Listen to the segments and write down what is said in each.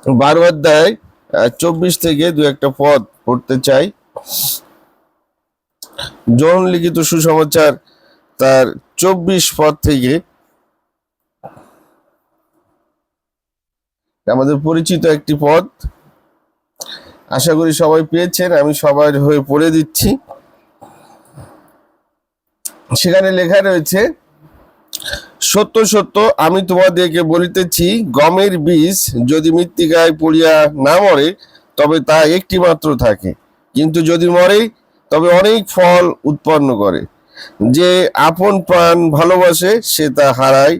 12 অধ্যায় 24 থেকে দু একটা পদ পড়তে চাই। জন লিখিত সুসমাচার তার 24 পদ থেকে, আমাদের পরিচিত একটি পদ, আশা করি সবাই পেয়েছেন। আমি সবার হয়ে পড়ে দিচ্ছি। সেখানে লেখা রয়েছে, সত্য সত্য আমি তোমাদেরকে বলিতেছি, গমের বীজ যদি মৃত্তিকায় পড়িয়া না মরে, তবে তা একটি মাত্র থাকে, কিন্তু যদি মরে, তবে অনেক ফল উৎপন্ন করে। যে আপন প্রাণ ভালোবাসে সে তা হারায়,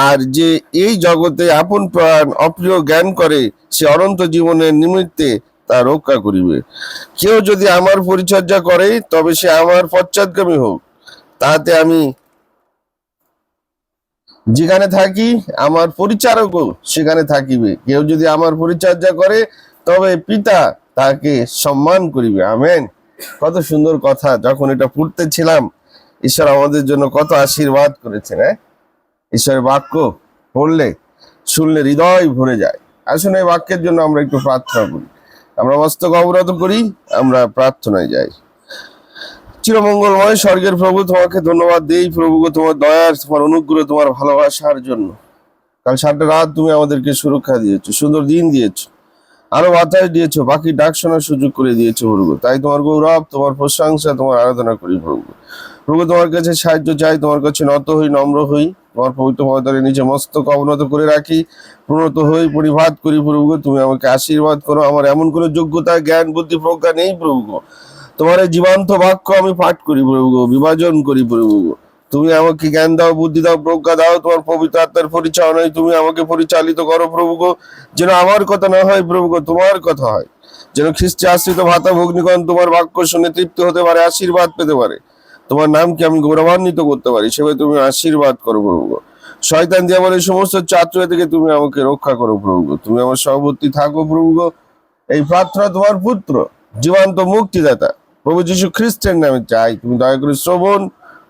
আর যে এই জগতে আপন প্রাণ অপ্রিয় জ্ঞান করে সে অনন্ত জীবনের নিমিত্তে তা রক্ষা করিবে। কেউ যদি আমার পরিচর্যা করে, তবে সে আমার পশ্চাৎগামী হোক। তাহাতে আমি যেখানে থাকি, আমার পরিচারকও সেখানে থাকিবে। কেউ যদি আমার পরিচর্যা করে, তবে পিতা তাকে সম্মান করিবে। আমেন। কত সুন্দর কথা! যখন এটা পড়তেছিলাম, ঈশ্বর আমাদের জন্য কত আশীর্বাদ করেছেন। ঈশ্বরের বাক্য পড়লে, শুনলে হৃদয় ভরে যায়। আসলে এই বাক্যের জন্য আমরা একটু প্রার্থনা করি। আমরা মস্তক অবনত করি, আমরা প্রার্থনায় যাই। চিরমঙ্গলময় স্বর্গের প্রভু, তোমাকে ধন্যবাদ দেই প্রভু, তোমার দয়ার, তোমার অনুগ্রহ, তোমার ভালোবাসার জন্য। কাল সারাটা রাত তুমি আমাদেরকে সুরক্ষা দিয়েছো, সুন্দর দিন দিয়েছো, আরো বাতাস দিয়েছো, বাকি ডাক শোনার সুযোগ করে দিয়েছো প্রভু। তাই তোমার গৌরব, তোমার প্রশংসা, তোমার আরাধনা করি প্রভু। প্রভু, তোমার কাছে সাহায্য চাই, তোমার কাছে নত হই, নম্র হই, তোমার পবিত্র পদতলে নিচে মস্তক অবনত করে রাখি, প্রণত হই, পরিভাত করি প্রভু। তুমি আমাকে আশীর্বাদ করো। আমার এমন কোনো যোগ্যতা, জ্ঞান, বুদ্ধি, প্রজ্ঞা নেই প্রভু। তোমার এই জীবন্ত বাক্য আমি পাঠ করি প্রভু, বিভাজন করি প্রভু। তুমি আমাকে জ্ঞান দাও, বুদ্ধি দাও, প্রজ্ঞা দাও। তোমার পবিত্র আত্মার পরিচালনায় তুমি আমাকে পরিচালিত করো প্রভু, যেন আমার কথা না হয় প্রভু, তোমার কথা হয়। যেন খ্রিস্টে আশ্রিত ভাতা ভগ্নিগণ তোমার বাক্য শুনে তৃপ্ত হতে পারে, আশীর্বাদ পেতে পারে, তোমার নামকে আমি গৌরবান্বিত করতে পারি। সেভাবে তুমি আশীর্বাদ করো প্রভু। শয়তান দিয়ে বলে সমস্ত চাতুর থেকে তুমি আমাকে রক্ষা করো প্রভু। তুমি আমার সহবর্তী থাকো প্রভু। এই প্রার্থনা তোমার পুত্র, জীবন্ত মুক্তিদাতা প্রভু যীশু খ্রিস্টের নামে চাই, তুমি দয়া করে শ্রবণ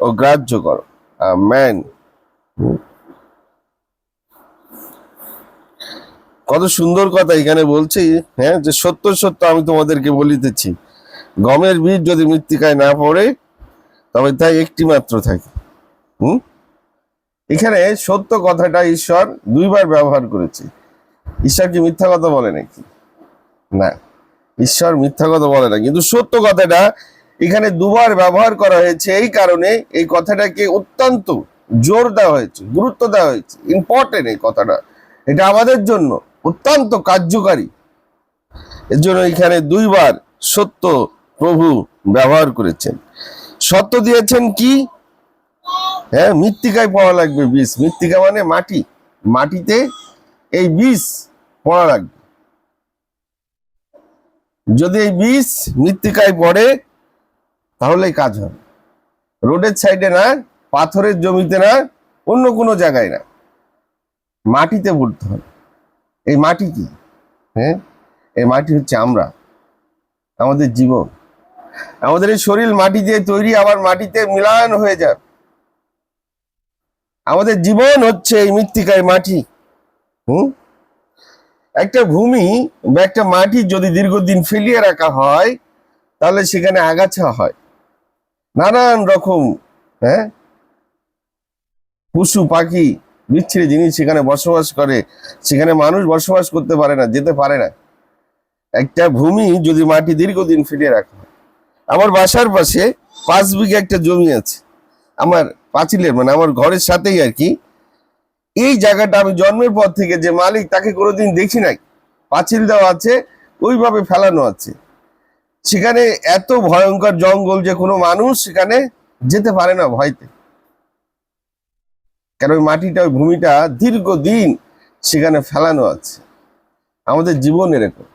ও গ্রাহ্য করো। আমেন। কত সুন্দর কথা এখানে বলছি, যে সত্য সত্য আমি তোমাদেরকে বলিতেছি, গমের বীজ যদি মৃত্তিকায় না পড়ে, তবে তাই একটি মাত্র থাকে। এখানে সত্য কথাটা ঈশ্বর দুইবার ব্যবহার করেছে। ঈশ্বর কি মিথ্যা কথা বলে নাকি? না, ঈশ্বর মিথ্যা কথা বলে না, কিন্তু সত্য কথাটা এখানে দুবার ব্যবহার করা হয়েছে। এই কারণে এই কথাটাকে অত্যন্ত জোর দেওয়া হয়েছে, গুরুত্ব দেওয়া হয়েছে, ইম্পর্টেন্ট এই কথাটা। এটা আমাদের জন্য অত্যন্ত কার্যকারী। এর জন্য এখানে দুইবার সত্য প্রভু ব্যবহার করেছেন। সত্য দিয়েছেন কি? মৃত্তিকায় পড়া লাগবে বীজ। মৃত্তিকা মানে মাটি, মাটিতে এই বীজ পড়া লাগবে। যদি এই বীজ মৃত্তিকায় পড়ে, তাহলেই কাজ হবে। রোডের সাইডে না, পাথরের জমিতে না, অন্য কোনো জায়গায় না, মাটিতে পড়তে হবে। এই মাটি কি? এই মাটি হচ্ছে আমরা, আমাদের জীবন। আমাদের এই শরীর মাটি দিয়ে তৈরি, আবার মাটিতে মিলান হয়ে যায়। আমাদের জীবন হচ্ছে এই মৃত্তিকায় মাটি। একটা ভূমি বা একটা মাটি যদি দীর্ঘদিন ফেলিয়ে রাখা হয়, তাহলে সেখানে আগাছা হয়, নানান রকম পশু পাখি, বিচ্ছিরি জিনিস সেখানে বসবাস করে। সেখানে মানুষ বসবাস করতে পারে না, যেতে পারে না। একটা ভূমি যদি মাটি দীর্ঘদিন ফেলিয়ে রাখা হয়। আমার বাসার পাশে 5 বিঘা একটা জমি আছে, আমার পাঁচিলের, মানে আমার ঘরের সাথেই আর কি। এই জায়গাটা আমি জন্মের পর থেকে যে মালিক, তাকে কোনোদিন দেখি নাই। পাঁচিল দেওয়া আছে, ওইভাবে ফেলানো আছে। সেখানে এত ভয়ঙ্কর জঙ্গল যে কোনো মানুষ সেখানে যেতে পারে না ভয়তে। কারণ ওই মাটিটা, ওই ভূমিটা দীর্ঘদিন সেখানে ফেলানো আছে। আমাদের জীবন এরকম।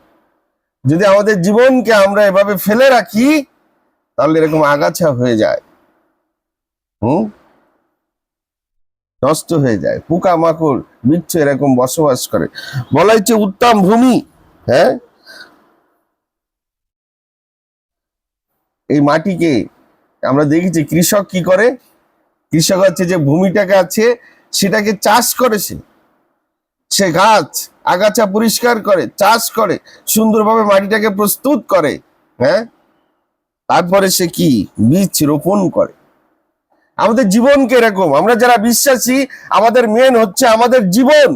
যদি আমাদের জীবনকে আমরা এভাবে ফেলে রাখি, তাহলে এরকম আগাছা হয়ে যায়, নষ্ট হয়ে যায়, পোকা মাকড় বিচ্ছু এরকম বসবাস করে। বলা হচ্ছে উত্তম ভূমি। এই মাটিকে আমরা দেখেছি কৃষক কি করে। কৃষক হচ্ছে যে ভূমিটাকে আছে সেটাকে চাষ করেছে, সে গাছ আগাছা পরিষ্কার করে, চাষ করে, সুন্দরভাবে মাটিটাকে প্রস্তুত করে, হ্যাঁ, তারপরে সে কি বীজ রোপণ করে। আমাদের জীবনকে এরকম, আমরা যারা বিশ্বাসী, আমাদের মেন হচ্ছে আমাদের জীবন।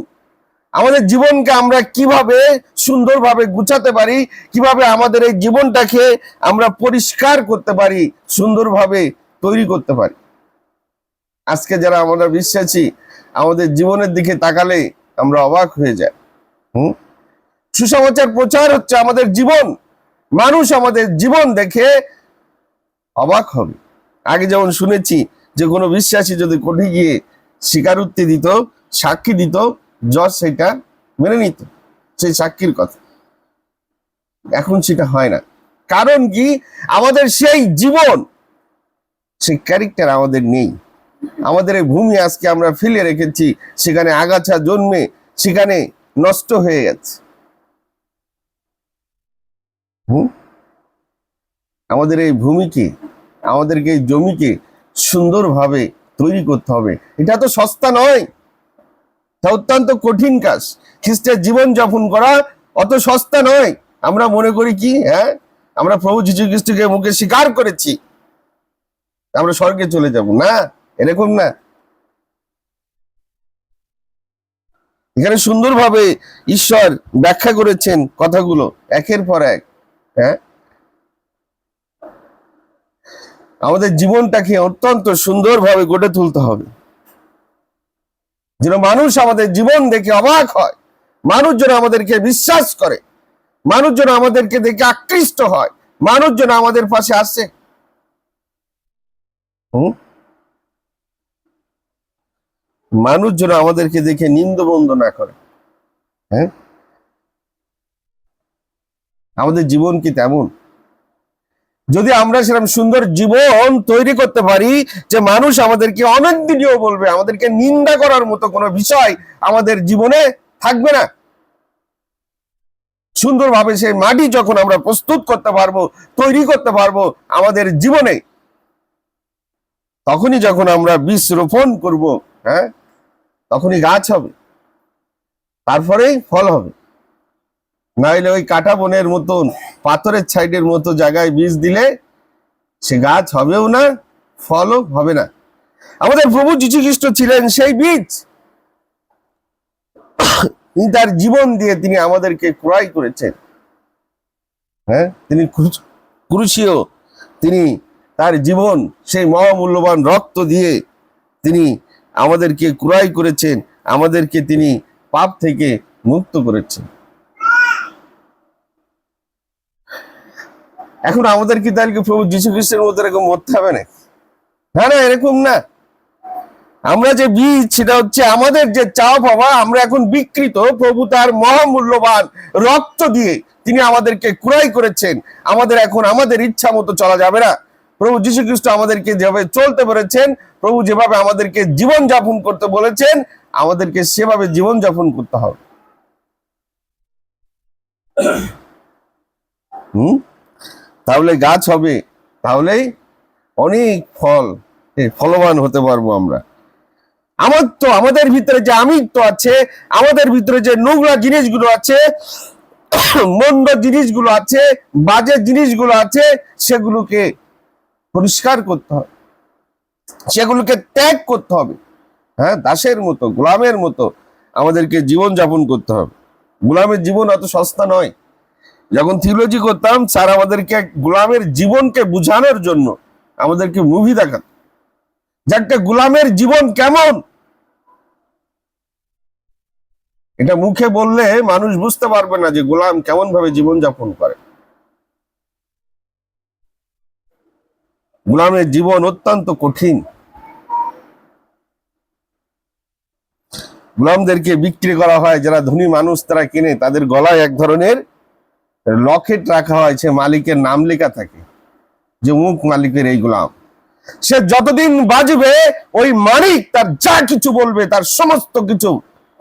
আমাদের জীবনকে আমরা কিভাবে সুন্দরভাবে গুছাতে পারি, কিভাবে আমাদের এই জীবনটাকে আমরা পরিষ্কার করতে পারি, সুন্দরভাবে তৈরি করতে পারি। আজকে যারা আমরা বিশ্বাসী, আমাদের জীবনের দিকে তাকালে আমরা অবাক হয়ে যাই। সুসমাচার প্রচার হচ্ছে আমাদের জীবন, মানুষ আমাদের জীবন দেখে অবাক হবে। আগে যেমন শুনেছি যে কোনো বিশ্বাসী যদি কোর্টে গিয়ে স্বীকারোক্তি দিত, সাক্ষী দিত, জজ সেটা মেনে নিত সেই সাক্ষীর কথা। এখন সেটা হয় না। কারণ কি? আমাদের সেই জীবন, সেই ক্যারেক্টার আমাদের নেই। আমাদের এই ভূমি আজকে আমরা ফেলে রেখেছি, সেখানে আগাছা জন্মে সেখানে নষ্ট হয়ে গেছে। আমাদের এই ভূমিকে, আমাদেরকে এই জমিকে সুন্দরভাবে তৈরি করতে হবে। এটা তো সস্তা নয়, এটা অত্যন্ত কঠিন কাজ। খ্রিস্টের জীবন যাপন করা অত সস্তা নয়। আমরা মনে করি কি, হ্যাঁ, আমরা প্রভু যীশু খ্রিস্টকে মুখে স্বীকার করেছি, আমরা স্বর্গে চলে যাব, না, এরকম না। এখানে সুন্দরভাবে ঈশ্বর ব্যাখ্যা করেছেন কথাগুলো একের পর এক। হ্যাঁ, আমাদের জীবনটাকে অত্যন্ত সুন্দরভাবে গড়ে তুলতে হবে, যেন মানুষ আমাদের জীবন দেখে অবাক হয়, মানুষ যেন আমাদেরকে বিশ্বাস করে, মানুষ যেন আমাদেরকে দেখে আকৃষ্ট হয়, মানুষ যেন আমাদের পাশে আসে। মানুষ যেন আমাদেরকে দেখে নিন্দবন্ধ না করে। হ্যাঁ, আমাদের জীবন কি তেমন? যদি আমরা সেরকম সুন্দর জীবন তৈরি করতে পারি যে মানুষ আমাদেরকে অনেকদিনও বলবে, আমাদেরকে নিন্দা করার মতো কোনো বিষয় আমাদের জীবনে থাকবে না। সুন্দরভাবে সেই মাটি যখন আমরা প্রস্তুত করতে পারবো, তৈরি করতে পারবো আমাদের জীবনে, তখনই যখন আমরা বীজ রোপণ করব, হ্যাঁ, তখনই গাছ হবে, তারপরেই ফল হবে। নাইলে ওই কাটা বনের মতন, পাথরের সাইডের মতো জায়গায় বীজ দিলে সে গাছ হবেও না, ফলও হবে না। আমাদের প্রভু যীশু খ্রিস্ট ছিলেন সেই বীজ। তিনি তার জীবন দিয়ে তিনি আমাদেরকে ক্রয় করেছেন। হ্যাঁ, তিনি ক্রুশীয়, তিনি তার জীবন, সেই মহামূল্যবান রক্ত দিয়ে তিনি আমাদেরকে ক্রয় করেছেন, আমাদেরকে তিনি পাপ থেকে মুক্ত করেছেন। এখন আমাদের কি তাহলে প্রভু যীশু খ্রিস্টের মতো এরকম মরতে হবে না? না, না, এরকম না। আমরা যে বীজ, সেটা হচ্ছে আমাদের যে চাওয়া পাওয়া। আমরা এখন বিকৃত, প্রভু তার মহামূল্যবান রক্ত দিয়ে তিনি আমাদেরকে ক্রয় করেছেন। আমাদের এখন আমাদের ইচ্ছা মতো চলা যাবে না। প্রভু যীশু খ্রিস্ট আমাদেরকে যেভাবে চলতে বলেছেন, প্রভু যেভাবে আমাদেরকে জীবন যাপন করতে বলেছেন, আমাদেরকে সেভাবে জীবন যাপন করতে হবে। তাহলে গাছ হবে, তাহলেই অনেক ফলবান হতে পারবো আমরা। আমাদের ভিতরে যে আমিত্ব আছে, আমাদের ভিতরে যে নোংরা জিনিসগুলো আছে, মন্দ জিনিসগুলো আছে, বাজে জিনিসগুলো আছে, সেগুলোকে পরিষ্কার করতে হবে, সেগুলোকে ত্যাগ করতে হবে। হ্যাঁ, দাসের মতো, গোলামের মতো আমাদেরকে জীবন যাপন করতে হবে। গোলামের জীবন অত সস্তা নয়। যখন থিওলজি করতাম, স্যার আমাদেরকে গোলামের জীবনকে বুঝানোর জন্য আমাদেরকে মুভি দেখান, যে একটা গোলামের জীবন কেমন। এটা মুখে বললে মানুষ বুঝতে পারবে না যে গোলাম কেমন ভাবে জীবন যাপন করে। গোলামের জীবন অত্যন্ত কঠিন। গোলামদেরকে বিক্রি করা হয়, যারা ধনী মানুষ তারা কিনে, তাদের গলায় এক ধরনের লকেট রাখা হয়, সে মালিকের নাম লেখা থাকে যে মুখ মালিকের এই গোলাম। সে যতদিন বাজবে, ওই মালিক তার যা কিছু বলবে তার সমস্ত কিছু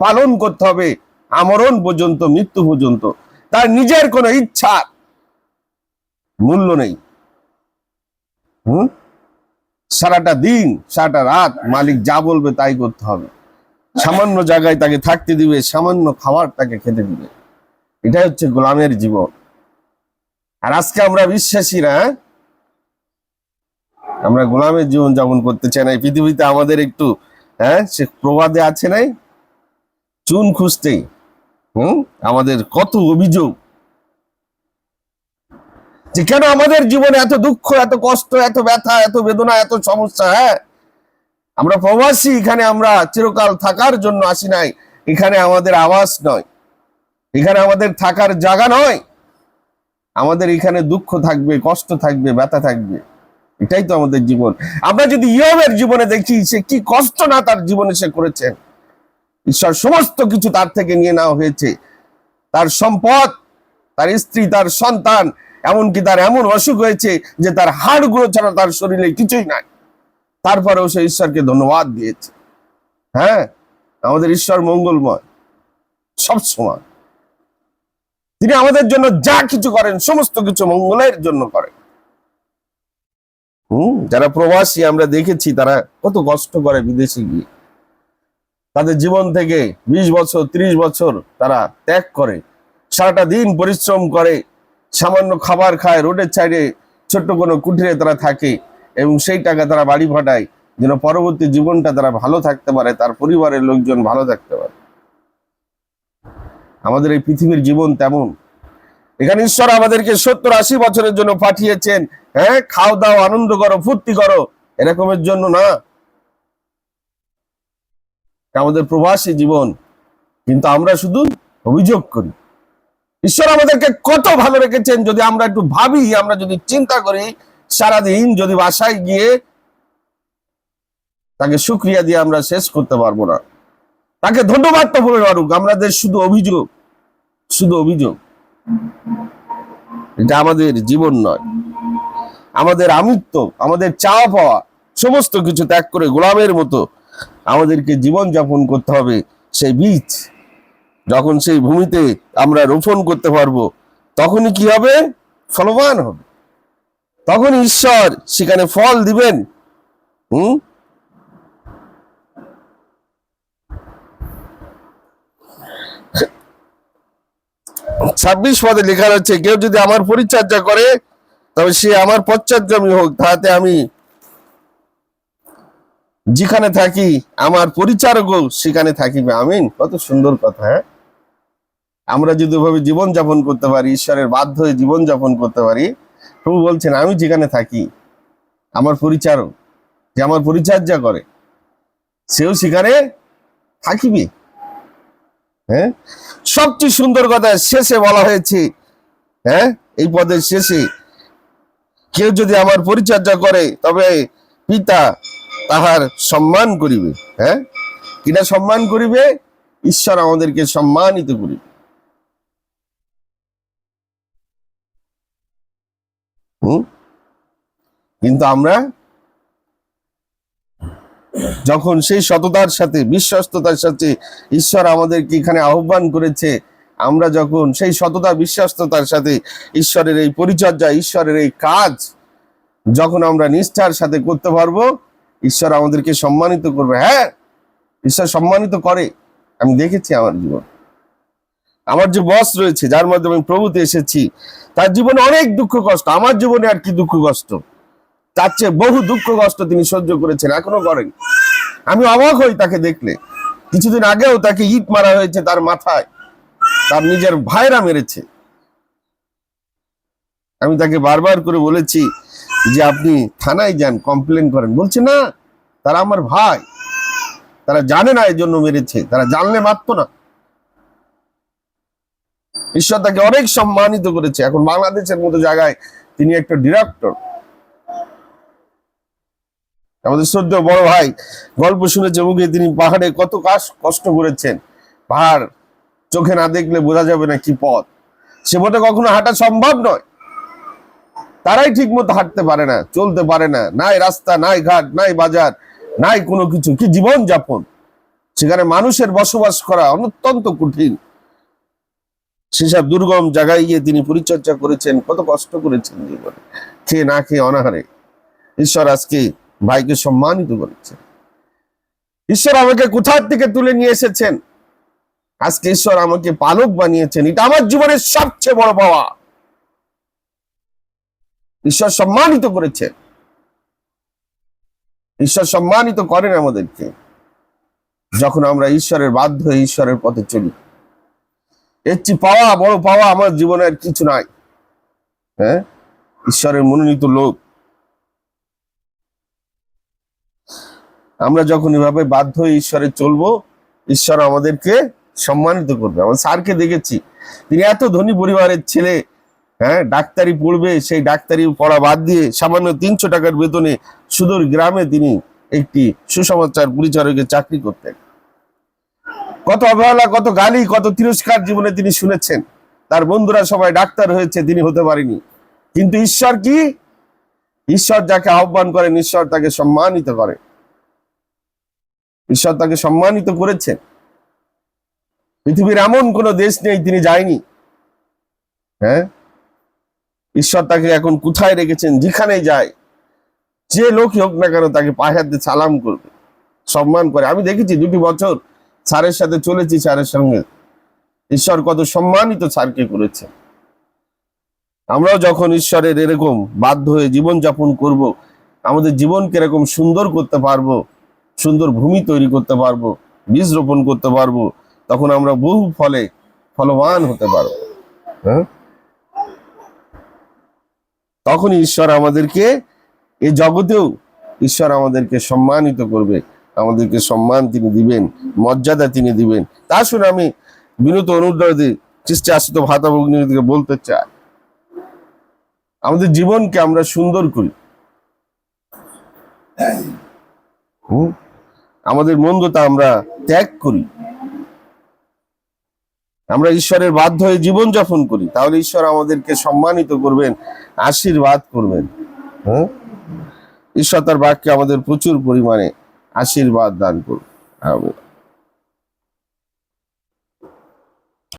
পালন করতে হবে, আমরণ পর্যন্ত, মৃত্যু পর্যন্ত। তার নিজের কোনো ইচ্ছা মূল্য নেই। সারাটা দিন, সারাটা রাত মালিক যা বলবে তাই করতে হবে। সামান্য জায়গায় তাকে থাকতে দিবে, সামান্য খাবার তাকে খেতে দিবে। এটাই হচ্ছে গোলামের জীবন। আর আজকে আমরা বিশ্বাসীরা, আমরা গোলামের জীবন যাপন করতে চাই না। এই পৃথিবীতে আমাদের একটু সে প্রবাদে আছে নাই, চুন খুঁজতেই আমাদের কত অভিযোগ যে কেন আমাদের জীবনে এত দুঃখ, এত কষ্ট, এত ব্যথা, এত বেদনা, এত সমস্যা। আমরা প্রবাসী, এখানে আমরা চিরকাল থাকার জন্য আসি নাই। এখানে আমাদের আবাস নয়, এখানে আমাদের থাকার জায়গা নয়। আমাদের এখানে দুঃখ থাকবে, কষ্ট থাকবে, ব্যথা থাকবে। এটাই তো আমাদের জীবন। আমরা যদি ইয়োবের জীবনে দেখি, সে কি কষ্ট না তার জীবনে সে করেছেন। ঈশ্বর সমস্ত কিছু তার থেকে নিয়ে নেওয়া হয়েছে, তার সম্পদ, তার স্ত্রী, তার সন্তান, এমনকি তার এমন অসুখ হয়েছে যে তার হাড়গুলো ছাড়া তার শরীরে কিছুই নাই। তারপরেও সে ঈশ্বরকে ধন্যবাদ দিয়েছে। আমাদের ঈশ্বর মঙ্গলময়, সব সময় তিনি আমাদের জন্য যা কিছু করেন সমস্ত কিছু মঙ্গলের জন্য করেন। যারা প্রবাসী আমরা দেখেছি তারা কত কষ্ট করে বিদেশে গিয়ে, তাদের জীবন থেকে 20 বছর 30 বছর তারা ত্যাগ করে, সারাটা দিন পরিশ্রম করে, সামান্য খাবার খায়, রোডের সাইডে ছোট্ট কোনো কুঠিরে তারা থাকে, এবং সেই টাকা তারা বাড়ি ভাটায় যেন পরবর্তী জীবনটা তারা ভালো থাকতে পারে, তার পরিবারের লোকজন ভালো থাকতে পারে। আমাদের এই পৃথিবীর জীবন তেমন। এখানে ঈশ্বর আমাদেরকে 70-80 বছরের জন্য পাঠিয়েছেন, খাও দাও, আনন্দ করো, ফুর্তি করো, এরকমের জন্য না। আমাদের প্রবাসী জীবন, কিন্তু আমরা শুধু অভিযোগ করি। ঈশ্বর আমাদেরকে কত ভালো রেখেছেন যদি আমরা একটু ভাবি, আমরা যদি চিন্তা করি, সারাদিন যদি বাসায় গিয়ে তাকে শুকরিয়া দিয়ে আমরা শেষ করতে পারবো না। তাকে ধন্যবাদ তো বলে পারুক, আমাদের শুধু অভিযোগ, শুধু অভিযোগ। এটা আমাদের জীবন নয়। আমাদের আমিত্ব, আমাদের চাওয়া পাওয়া সমস্ত কিছু ত্যাগ করে গোলামের মতো আমাদেরকে জীবন যাপন করতে হবে। সেই বীজ যখন সেই ভূমিতে আমরা রোপণ করতে পারবো, তখনই কি হবে? ফলবান হবে। তখন ঈশ্বর সেখানে ফল দিবেন। 26 পদে লেখা রয়েছে, কেউ যদি আমার পরিচর্যা করে তবে সে আমার পশ্চাৎগামী হোক, তাহাতে আমি যেখানে থাকি আমার পরিচারকও সেখানে থাকিবে। আমিন। কত সুন্দর কথা। আমরা যদি ওইভাবে জীবন যাপন করতে পারি, ঈশ্বরের বাধ্য হয়ে জীবন যাপন করতে পারি, প্রভু বলছেন আমি যেখানে থাকি আমার পরিচারক, যে আমার পরিচর্যা করে, সেও সেখানে থাকিবে। সবচেয়ে সুন্দর কথা শেষে বলা হয়েছে, এই পদের শেষে, কেউ যদি আমার পরিচর্যা করে তবে পিতা তাহার সম্মান করিবে। কিনা সম্মান করিবে? ঈশ্বর আমাদেরকে সম্মানিত করিবে। কিন্তু আমরা যখন সেই সততার সাথে, বিশ্বস্ততার সাথে ঈশ্বর আমাদেরকে এখানে আহ্বান করেছে, আমরা যখন সেই সততা বিশ্বস্ততার সাথে ঈশ্বরের এই পরিচর্যা, ঈশ্বরের এই কাজ যখন আমরা নিষ্ঠার সাথে করতে পারবো, ঈশ্বর আমাদেরকে সম্মানিত করবে। ঈশ্বর সম্মানিত করে। আমি দেখেছি আমার জীবন, আমার যে বস রয়েছে, যার মাধ্যমে আমি প্রভুতে এসেছি, তার জীবনে অনেক দুঃখ কষ্ট। আমার জীবনে আর কি দুঃখ কষ্ট, তার চেয়ে বহু দুঃখ কষ্ট তিনি সহ্য করেছেন, এখনো করেন। আমি অবাক হই তাকে দেখলে। কিছুদিন আগেও তাকে ইট মারা হয়েছে তার মাথায়, তার নিজের ভাইরা মেরেছে। আমি তাকে বারবার করে বলেছি যে আপনি থানায় যান, কমপ্লেন করেন। বলছে না, তারা আমার ভাই, তারা জানে না এই জন্য মেরেছে, তারা জানলে মারত না। ঈশ্বর তাকে অনেক সম্মানিত করেছে। এখন বাংলাদেশের মতো জায়গায় তিনি একটা ডিরেক্টর। আমাদের শ্রদ্ধেয় বড় ভাই গল্প শুনেছে মুখে, তিনি পাহাড়ে কত কষ্ট করেছেন। পাহাড় চোখে না দেখলে বোঝা যাবে না কি পথ, সে পথে কখনো হাঁটা সম্ভব নয়। তারাই ঠিক মতো হাঁটতে পারে না, চলতে পারে না, নাই রাস্তা, নাই ঘাট, নাই বাজার, নাই কোনো কিছু। কি জীবন যাপন! সেখানে মানুষের বসবাস করা অত্যন্ত কঠিন। সেসব দুর্গম জায়গায় গিয়ে তিনি পরিচর্যা করেছেন, কত কষ্ট করেছেন জীবনে, খেয়ে না খেয়ে অনাহারে। ঈশ্বর আজকে ভাইকে সম্মানিত করেছে। ঈশ্বর আমাকে কোথা থেকে তুলে নিয়ে এসেছেন, আজকে ঈশ্বর আমাকে পালক বানিয়েছেন, এটা আমার জীবনের সবচেয়ে বড় পাওয়া। ঈশ্বর সম্মানিত করেছে, ঈশ্বর সম্মানিত করেন আমাদেরকে যখন আমরা ঈশ্বরের বাধ্য হয়ে ঈশ্বরের পথে চলি। এর চেয়ে পাওয়া, বড় পাওয়া আমার জীবনে আর কিছু নাই। হ্যাঁ, ঈশ্বরের মনোনীত লোক। আমরা যখন এভাবে বাধ্য হয়ে ঈশ্বরে চলবো, ঈশ্বর আমাদেরকে সম্মানিত করবে। আমার স্যারকে দেখেছি, তিনি এত ধনী পরিবারের ছেলে, হ্যাঁ, ডাক্তারি পড়বে, সেই ডাক্তারি পড়া বাদ দিয়ে সামান্য 300 টাকার বেতনে সুদূর গ্রামে তিনি একটি সুসমাচার পরিচারকের চাকরি করতেন। কত অবহেলা, কত গালি, কত তিরস্কার জীবনে তিনি শুনেছেন। তার বন্ধুরা সবাই ডাক্তার হয়েছে, তিনি হতে পারেনি। কিন্তু ঈশ্বর কি? ঈশ্বর যাকে আহ্বান করেন, ঈশ্বর তাকে সম্মানিত করে। ঈশ্বর তাকে সম্মানিত করেছেন। পৃথিবীর এমন কোন দেশ নেই তিনি যায়নি। হ্যাঁ, ঈশ্বর তাকে এখন কোথায় রেখেছেন, যেখানেই যায়, যে লোকই হোক না কেন তাকে পায়ে হাত দিয়ে সালাম করবে, সম্মান করে। আমি দেখেছি 2টি বছর স্যারের সাথে চলেছি, স্যারের সঙ্গে। ঈশ্বর কত সম্মানিত স্যারকে করেছে। আমরাও যখন ঈশ্বরের এরকম বাধ্য হয়ে জীবন যাপন করব, আমাদের জীবনকে এরকম সুন্দর করতে পারবো, সুন্দর ভূমি তৈরি করতে পারবো, বীজ রোপণ করতে পারবো, তখন আমরা বহু ফলে ফলবান হতে পারবো। হ্যাঁ, তখনই ঈশ্বর আমাদেরকে, এই জগতেও ঈশ্বর আমাদেরকে সম্মানিত করবে, আমাদেরকে সম্মান তিনি দিবেন, মর্যাদা তিনি দিবেন। তা শুনে আমি বিনীত অনুরোধে খ্রিস্টে আশ্রিত ভাতা ভগ্নীদেরকে বলতে চাই, আমাদের জীবনকে আমরা সুন্দর করি। আমাদের মন্দতা আমরা ত্যাগ করি, আমরা ঈশ্বরের বাধ্য হয়ে জীবন যাপন করি, তাহলে ঈশ্বর আমাদেরকে সম্মানিত করবেন, আশীর্বাদ করবেন। হ্যাঁ, ঈশ্বর তার বাক্যে আমাদের প্রচুর পরিমাণে আশীর্বাদ দান করুন। আমিন।